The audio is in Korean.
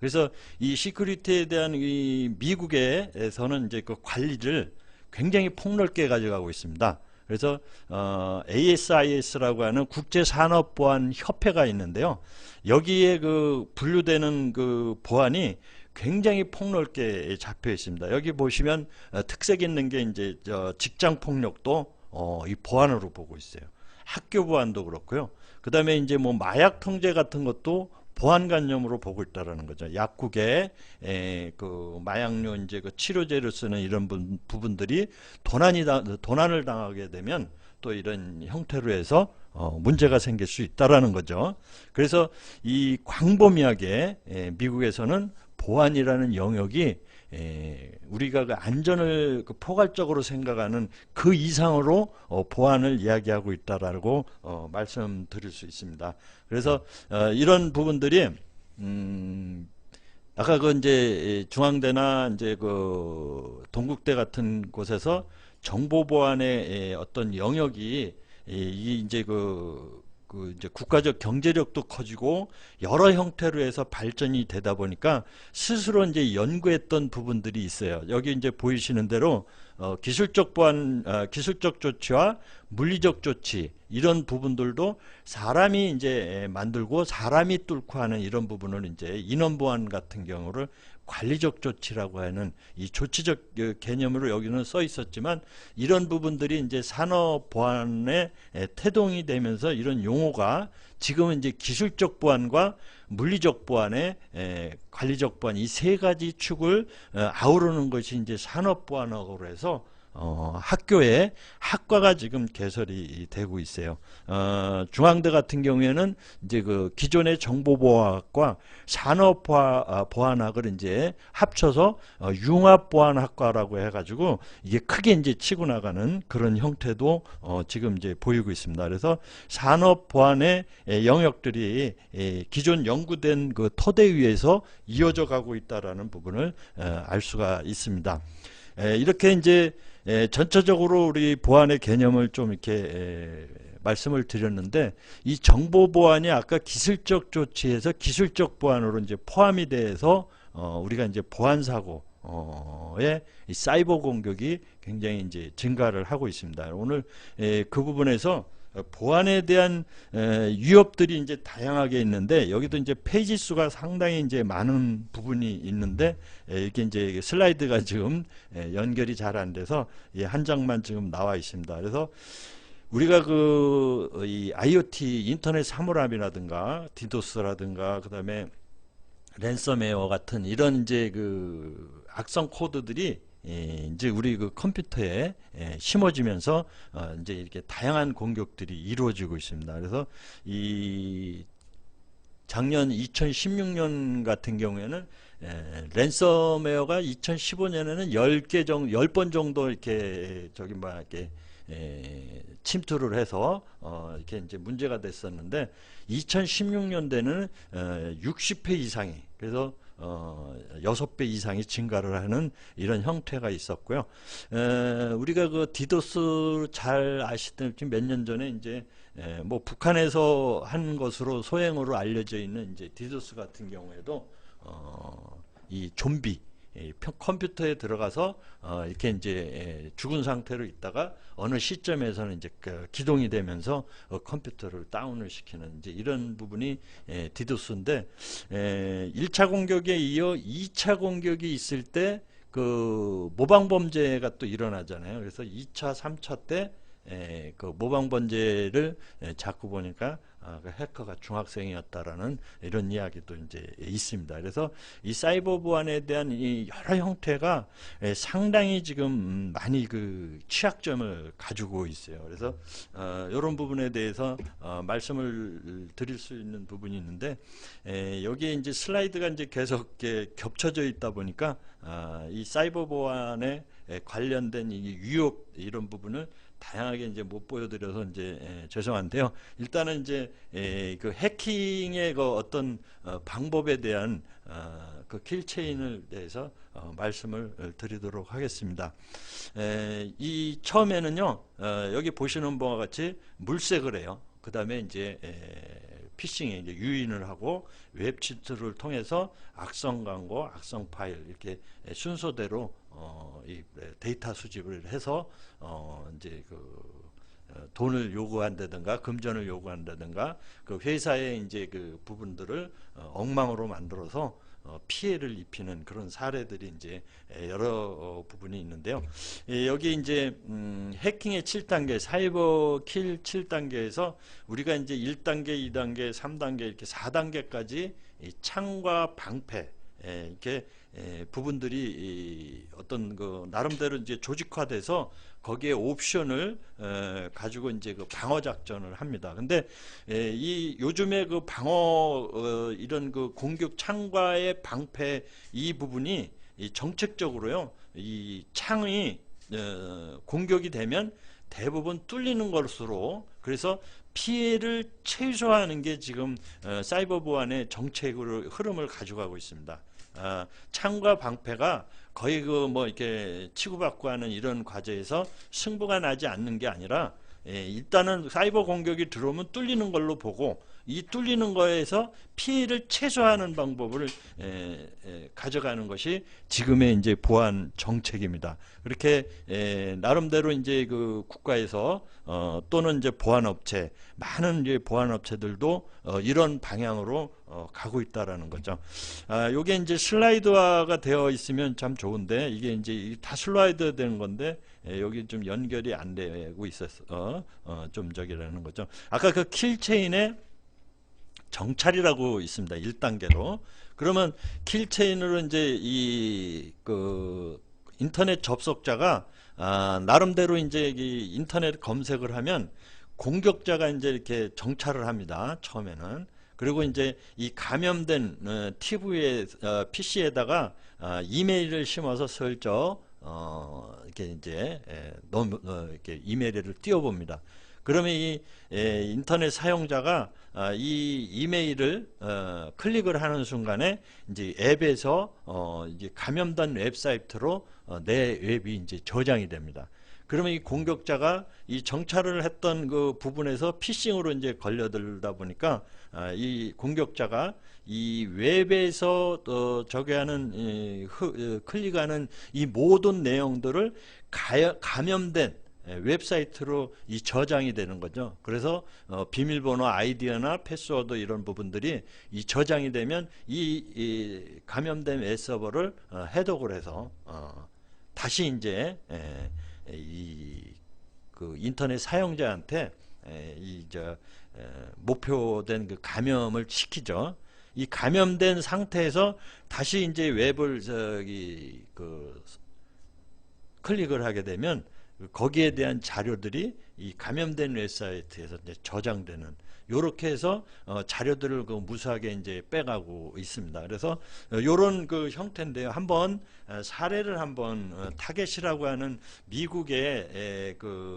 그래서 이 시큐리티에 대한 이 미국에서는 이제 그 관리를 굉장히 폭넓게 가져가고 있습니다. 그래서 ASIS라고 하는 국제산업보안협회가 있는데요. 여기에 그 분류되는 그 보안이 굉장히 폭넓게 잡혀 있습니다. 여기 보시면 특색 있는 게 이제 직장 폭력도 이 보안으로 보고 있어요. 학교 보안도 그렇고요. 그 다음에 이제 뭐 마약 통제 같은 것도 보안관념으로 보고 있다라는 거죠. 약국에 그 마약류 이제 그 치료제를 쓰는 이런 부분들이 도난을 당하게 되면 또 이런 형태로 해서 문제가 생길 수 있다라는 거죠. 그래서 이 광범위하게 미국에서는 보안이라는 영역이 우리가 그 안전을 그 포괄적으로 생각하는 그 이상으로 보안을 이야기하고 있다라고 말씀드릴 수 있습니다. 그래서 이런 부분들이 아까 그 이제 중앙대나 이제 그 동국대 같은 곳에서 정보 보안의 어떤 영역이 이 이제 그 이제 국가적 경제력도 커지고 여러 형태로 해서 발전이 되다 보니까 스스로 이제 연구했던 부분들이 있어요. 여기 이제 보이시는 대로 기술적 보안, 기술적 조치와 물리적 조치 이런 부분들도 사람이 이제 만들고 사람이 뚫고 하는 이런 부분을 이제 인원 보안 같은 경우를 관리적 조치라고 하는 이 조치적 개념으로 여기는 써 있었지만 이런 부분들이 이제 산업 보안에 태동이 되면서 이런 용어가 지금은 이제 기술적 보안과 물리적 보안의 관리적 보안 이 세 가지 축을 아우르는 것이 이제 산업 보안학으로 해서 학교에 학과가 지금 개설이 되고 있어요. 중앙대 같은 경우에는 이제 그 기존의 정보보안학과 산업보안학을 이제 합쳐서 융합보안학과라고 해가지고 이게 크게 이제 치고 나가는 그런 형태도 지금 이제 보이고 있습니다. 그래서 산업보안의 영역들이 기존 연구된 그 토대 위에서 이어져 가고 있다라는 부분을 알 수가 있습니다. 이렇게 이제 전체적으로 우리 보안의 개념을 좀 이렇게 말씀을 드렸는데 이 정보 보안이 아까 기술적 조치에서 기술적 보안으로 이제 포함이 돼서 우리가 이제 보안 사고의 사이버 공격이 굉장히 이제 증가를 하고 있습니다. 오늘 그 부분에서 보안에 대한 위협들이 이제 다양하게 있는데 여기도 이제 페이지 수가 상당히 이제 많은 부분이 있는데 이게 이제 슬라이드가 지금 연결이 잘 안 돼서 한 장만 지금 나와 있습니다. 그래서 우리가 이 IoT 인터넷 사물함이라든가 디도스라든가 그다음에 랜섬웨어 같은 이런 이제 그 악성 코드들이 이제 우리 그 컴퓨터에 심어지면서 이제 이렇게 다양한 공격들이 이루어지고 있습니다. 그래서 이 작년 2016년 같은 경우에는 랜섬웨어가 2015년에는 10번 정도 이렇게 저기 뭐 이렇게 침투를 해서 이렇게 이제 문제가 됐었는데 2016년대는 60회 이상이 그래서 6배 이상이 증가를 하는 이런 형태가 있었고요. 우리가 그 디도스 잘 아시다시피 몇 년 전에 이제 뭐 북한에서 한 것으로 소행으로 알려져 있는 이제 디도스 같은 경우에도 이 좀비 컴퓨터에 들어가서 이렇게 이제 죽은 상태로 있다가 어느 시점에서는 이제 기동이 되면서 컴퓨터를 다운을 시키는 이제 이런 부분이 디도스인데 1차 공격에 이어 2차 공격이 있을 때 그 모방 범죄가 또 일어나잖아요. 그래서 2차, 3차 때 그 모방 범죄를 자꾸 보니까 그 해커가 중학생이었다라는 이런 이야기도 이제 있습니다. 그래서 이 사이버 보안에 대한 이 여러 형태가 상당히 지금 많이 그 취약점을 가지고 있어요. 그래서 이런 부분에 대해서 말씀을 드릴 수 있는 부분이 있는데 여기에 이제 슬라이드가 이제 계속 겹쳐져 있다 보니까 이 사이버 보안에 관련된 이 위협 이런 부분을 다양하게 이제 못 보여드려서 이제 죄송한데요. 일단은 이제 그 해킹의 그 어떤 방법에 대한 그 킬체인을 대해서 말씀을 드리도록 하겠습니다. 이 처음에는요 여기 보시는 바와 같이 물색을 해요. 그 다음에 이제 피싱에 이제 유인을 하고 웹치트를 통해서 악성 광고, 악성 파일 이렇게 순서대로 이 데이터 수집을 해서 이제 돈을 요구한다든가 금전을 요구한다든가 그 회사의 이제 그 부분들을 엉망으로 만들어서 피해를 입히는 그런 사례들이 이제 여러 부분이 있는데요. 여기 이제 해킹의 7단계, 사이버 킬 7단계에서 우리가 이제 1단계, 2단계, 3단계 이렇게 4단계까지 창과 방패 이렇게 부분들이 어떤 그 나름대로 이제 조직화돼서 거기에 옵션을 가지고 이제 그 방어 작전을 합니다. 근데 이 요즘에 그 방어 이런 그 공격 창과의 방패 이 부분이 이 정책적으로요. 이 창이 공격이 되면 대부분 뚫리는 것으로 그래서 피해를 최소화하는 게 지금 사이버 보안의 정책으로 흐름을 가져가고 있습니다. 창과 방패가 거의 그 뭐 이렇게 치고받고 하는 이런 과제에서 승부가 나지 않는 게 아니라 일단은 사이버 공격이 들어오면 뚫리는 걸로 보고 이 뚫리는 거에서 피해를 최소화하는 방법을 가져가는 것이 지금의 이제 보안 정책입니다. 그렇게 나름대로 이제 그 국가에서 또는 이제 보안 업체 많은 이제 보안 업체들도 이런 방향으로 가고 있다라는 거죠. 요게 이제 슬라이드화가 되어 있으면 참 좋은데 이게 이제 다 슬라이드 되는 건데 여기 좀 연결이 안 되고 있어서 좀 저기라는 거죠. 아까 그 킬체인에 정찰이라고 있습니다. 1단계로. 그러면 킬체인으로 이제 이 그 인터넷 접속자가 나름대로 이제 이 인터넷 검색을 하면 공격자가 이제 이렇게 정찰을 합니다. 처음에는. 그리고 이제 이 감염된 TV에 PC에다가 이메일을 심어서 슬쩍 이렇게 이제 이렇게 이메일을 띄워봅니다. 그러면 이 인터넷 사용자가 이 이메일을 클릭을 하는 순간에 이제 앱에서 이제 감염된 웹사이트로 내 웹이 이제 저장이 됩니다. 그러면 이 공격자가 이 정찰을 했던 그 부분에서 피싱으로 이제 걸려들다 보니까 이 공격자가 이 웹에서 저기하는 클릭하는 이 모든 내용들을 감염된 웹사이트로 이 저장이 되는 거죠. 그래서 비밀번호, 아이디나 패스워드 이런 부분들이 이 저장이 되면 이 감염된 웹서버를 해독을 해서 다시 이제 그 인터넷 사용자한테 목표된 그 감염을 시키죠. 이 감염된 상태에서 다시 이제 웹을 클릭을 하게 되면 거기에 대한 자료들이 이 감염된 웹사이트에서 이제 저장되는 요렇게 해서 자료들을 그 무수하게 이제 빼가고 있습니다. 그래서 요런 그 형태인데요. 한번 사례를 한번 타겟이라고 하는 미국의 그